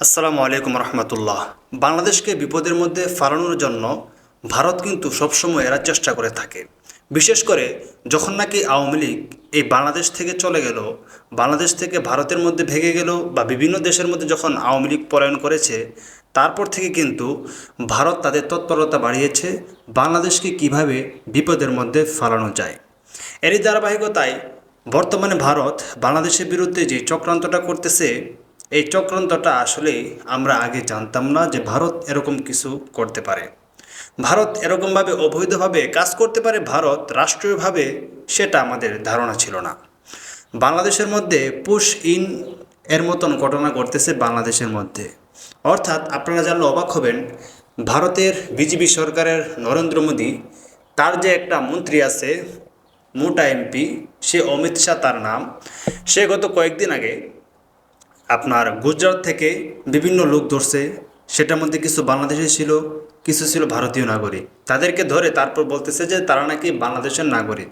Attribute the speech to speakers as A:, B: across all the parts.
A: আসসালামু আলাইকুম রহমতুল্লাহ। বাংলাদেশকে বিপদের মধ্যে ফালানোর জন্য ভারত কিন্তু সবসময় এরা চেষ্টা করে থাকে। বিশেষ করে যখন নাকি আওয়ামী লীগ এই বাংলাদেশ থেকে চলে গেল, বাংলাদেশ থেকে ভারতের মধ্যে ভেঙে গেল বা বিভিন্ন দেশের মধ্যে যখন আওয়ামী লীগ পলায়ন করেছে, তারপর থেকে কিন্তু ভারত তাদের তৎপরতা বাড়িয়েছে বাংলাদেশকে কিভাবে বিপদের মধ্যে ফালানো যায়। এরই ধারাবাহিকতায় বর্তমানে ভারত বাংলাদেশের বিরুদ্ধে যে চক্রান্তটা করতেছে, এই চক্রান্তটা আসলে আমরা আগে জানতাম না যে ভারত এরকম কিছু করতে পারে। ভারত এরকমভাবে অবৈধভাবে কাজ করতে পারে, ভারত রাষ্ট্রীয়ভাবে, সেটা আমাদের ধারণা ছিল না। বাংলাদেশের মধ্যে পুশ ইন এর মতন ঘটনা ঘটতেছে বাংলাদেশের মধ্যে। অর্থাৎ আপনারা জানলে অবাক হবেন, ভারতের বিজেপি সরকারের নরেন্দ্র মোদী, তার যে একটা মন্ত্রী আছে মোটা এমপি, সে অমিত শাহ তার নাম, সে গত কয়েকদিন আগে আপনার গুজরাট থেকে বিভিন্ন লোক ধরছে। সেটার মধ্যে কিছু বাংলাদেশি ছিল, কিছু ছিল ভারতীয় নাগরিক। তাদেরকে ধরে তারপর বলতেছে যে তারা নাকি বাংলাদেশের নাগরিক।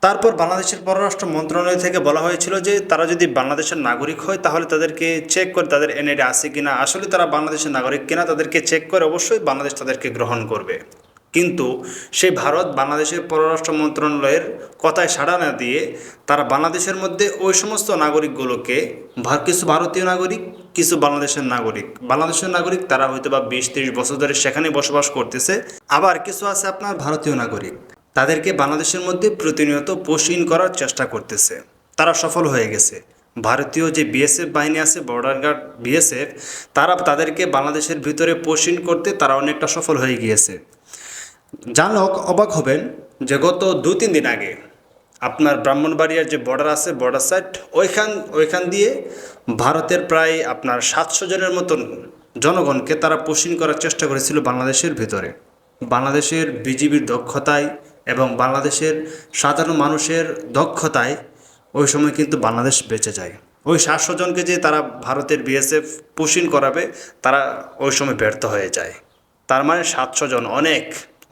A: তারপর বাংলাদেশের পররাষ্ট্র মন্ত্রণালয় থেকে বলা হয়েছিল যে তারা যদি বাংলাদেশের নাগরিক হয় তাহলে তাদেরকে চেক করে তাদের এনআইডি আছে কিনা, আসলে তারা বাংলাদেশের নাগরিক কিনা তাদেরকে চেক করে অবশ্যই বাংলাদেশ তাদেরকে গ্রহণ করবে। কিন্তু সেই ভারত বাংলাদেশের পররাষ্ট্র মন্ত্রণালয়ের কথায় সাড়া না দিয়ে তারা বাংলাদেশের মধ্যে ওই সমস্ত নাগরিকগুলোকে, কিছু ভারতীয় নাগরিক, কিছু বাংলাদেশের নাগরিক তারা হয়তো বা 20-30 বছর ধরে সেখানে বসবাস করতেছে, আবার কিছু আছে আপনার ভারতীয় নাগরিক, তাদেরকে বাংলাদেশের মধ্যে প্রতিনিয়ত পোষণ করার চেষ্টা করতেছে। তারা সফল হয়ে গেছে। ভারতীয় যে বিএসএফ বাহিনী আছে, বর্ডার গার্ড বিএসএফ, তারা তাদেরকে বাংলাদেশের ভিতরে পোষণ করতে তারা অনেকটা সফল হয়ে গিয়েছে। জানলে অবাক হবেন যে গত 2-3 দিন আগে আপনার ব্রাহ্মণবাড়িয়ার যে বর্ডার আছে, বর্ডার সাইড, ওইখান দিয়ে ভারতের প্রায় আপনার 700 জনের মতন জনগণকে তারা পোষণ করার চেষ্টা করেছিল বাংলাদেশের ভিতরে। বাংলাদেশের বিজিবির দক্ষতায় এবং বাংলাদেশের সাধারণ মানুষের দক্ষতায় ওই সময় কিন্তু বাংলাদেশ বেঁচে যায়। ওই 700 জনকে যে তারা ভারতের বিএসএফ পোষণ করাবে, তারা ওই সময় ব্যর্থ হয়ে যায়। তার মানে 700 জন অনেক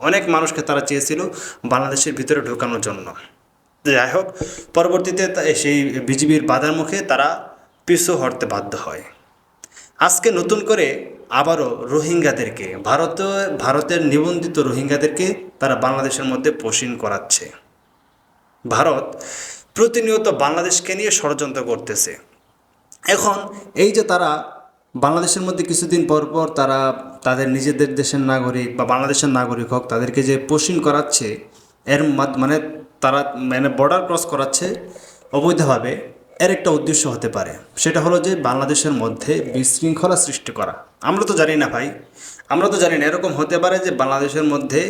A: অনেক মানুষকে তারা চেয়েছিল বাংলাদেশের ভিতরে ঢোকানোর জন্য। যাই হোক, পরবর্তীতে সেই বিজিবির বাধার মুখে তারা পিছু হটতে বাধ্য হয়। আজকে নতুন করে আবারও রোহিঙ্গাদেরকে, ভারতের নিবন্ধিত রোহিঙ্গাদেরকে তারা বাংলাদেশের মধ্যে পোষণ করাচ্ছে। ভারত প্রতিনিয়ত বাংলাদেশকে নিয়ে ষড়যন্ত্র করতেছে। এখন এই যে তারা বাংলাদেশের মধ্যে কিছুদিন পর পর তারা তাদের নিজেদের দেশের নাগরিক বা বাংলাদেশের নাগরিক হোক, তাদেরকে যে পোষণ করাচ্ছে, এর মানে তারা বর্ডার ক্রস করাচ্ছে অবৈধভাবে, এর একটা উদ্দেশ্য হতে পারে। সেটা হলো যে বাংলাদেশের মধ্যে বিশৃঙ্খলা সৃষ্টি করা। আমরা তো জানি না ভাই, আমরা তো জানি না এরকম হতে পারে যে বাংলাদেশের মধ্যে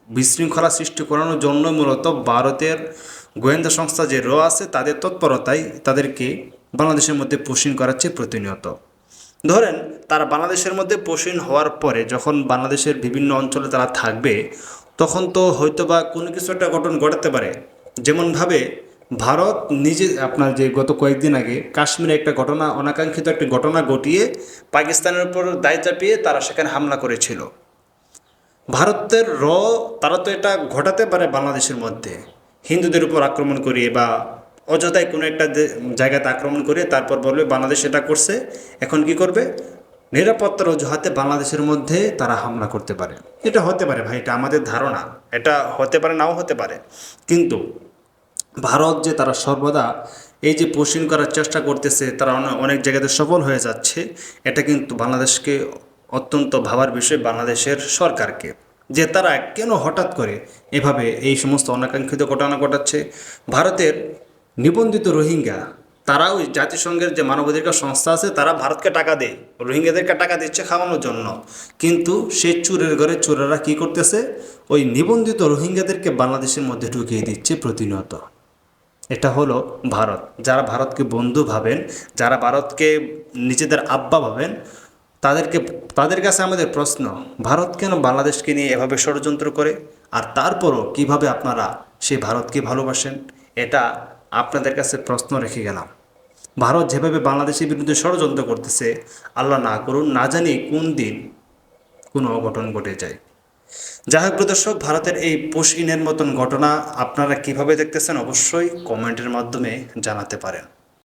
A: বিশৃঙ্খলা সৃষ্টি করানোর জন্য মূলত ভারতের গোয়েন্দা সংস্থা যে আছে তাদের তৎপরতায় তাদেরকে বাংলাদেশের মধ্যে পোষণ করাচ্ছে প্রতিনিয়ত। ধরেন তারা বাংলাদেশের মধ্যে পোষণ হওয়ার পরে যখন বাংলাদেশের বিভিন্ন অঞ্চলে তারা থাকবে, তখন তো হয়তো বা কোনো কিছু একটা ঘটনা ঘটাতে পারে। যেমনভাবে ভারত নিজে আপনার যে গত কয়েকদিন আগে কাশ্মীরে একটা ঘটনা, অনাকাঙ্ক্ষিত একটা ঘটনা ঘটিয়ে পাকিস্তানের উপর দায় চাপিয়ে তারা সেখানে হামলা করেছিল। ভারতের তারা তো এটা ঘটাতে পারে বাংলাদেশের মধ্যে, হিন্দুদের উপর আক্রমণ করিয়ে বা অযথায় কোনো একটা জায়গাতে আক্রমণ করে তারপর বলবে বাংলাদেশ এটা করছে। এখন কি করবে? নিরাপত্তার অজুহাতে বাংলাদেশের মধ্যে তারা হামলা করতে পারে। এটা হতে পারে ভাই, এটা আমাদের ধারণা, এটা হতে পারে, নাও হতে পারে। কিন্তু ভারত যে তারা সর্বদা এই যে পোষণ করার চেষ্টা করতেছে, তারা অনেক জায়গাতে সফল হয়ে যাচ্ছে, এটা কিন্তু বাংলাদেশকে অত্যন্ত ভাবার বিষয়, বাংলাদেশের সরকারকে, যে তারা কেন হঠাৎ করে এভাবে এই সমস্ত অনাকাঙ্ক্ষিত ঘটনা ঘটাচ্ছে। ভারতের নিবন্ধিত রোহিঙ্গা, তারা ওই জাতিসংঘের যে মানবাধিকার সংস্থা আছে, তারা ভারতকে টাকা দেয়, রোহিঙ্গাদেরকে টাকা দিচ্ছে খাওয়ানোর জন্য। কিন্তু সেই চোরের ঘরে চোরেরা কী করতেছে? ওই নিবন্ধিত রোহিঙ্গাদেরকে বাংলাদেশের মধ্যে ঢুকিয়ে দিচ্ছে প্রতিনিয়ত। এটা হলো ভারত। যারা ভারতকে বন্ধু ভাবেন, যারা ভারতকে নিজেদের আব্বা ভাবেন, তাদের কাছে আমাদের প্রশ্ন, ভারত কেন বাংলাদেশকে নিয়ে এভাবে ষড়যন্ত্র করে? আর তারপরও কিভাবে আপনারা সেই ভারতকে ভালোবাসেন? এটা আপনাদের কাছে প্রশ্ন রেখে গেলাম। ভারত যেভাবে বাংলাদেশের বিরুদ্ধে ষড়যন্ত্র করতেছে, আল্লাহ না করুন, না জানি কোন দিন কোনো অঘটন ঘটে যায়। যাই হোক দর্শক, ভারতের এই পুশ ইনের মতন ঘটনা আপনারা কিভাবে দেখতেছেন অবশ্যই কমেন্টের মাধ্যমে জানাতে পারেন।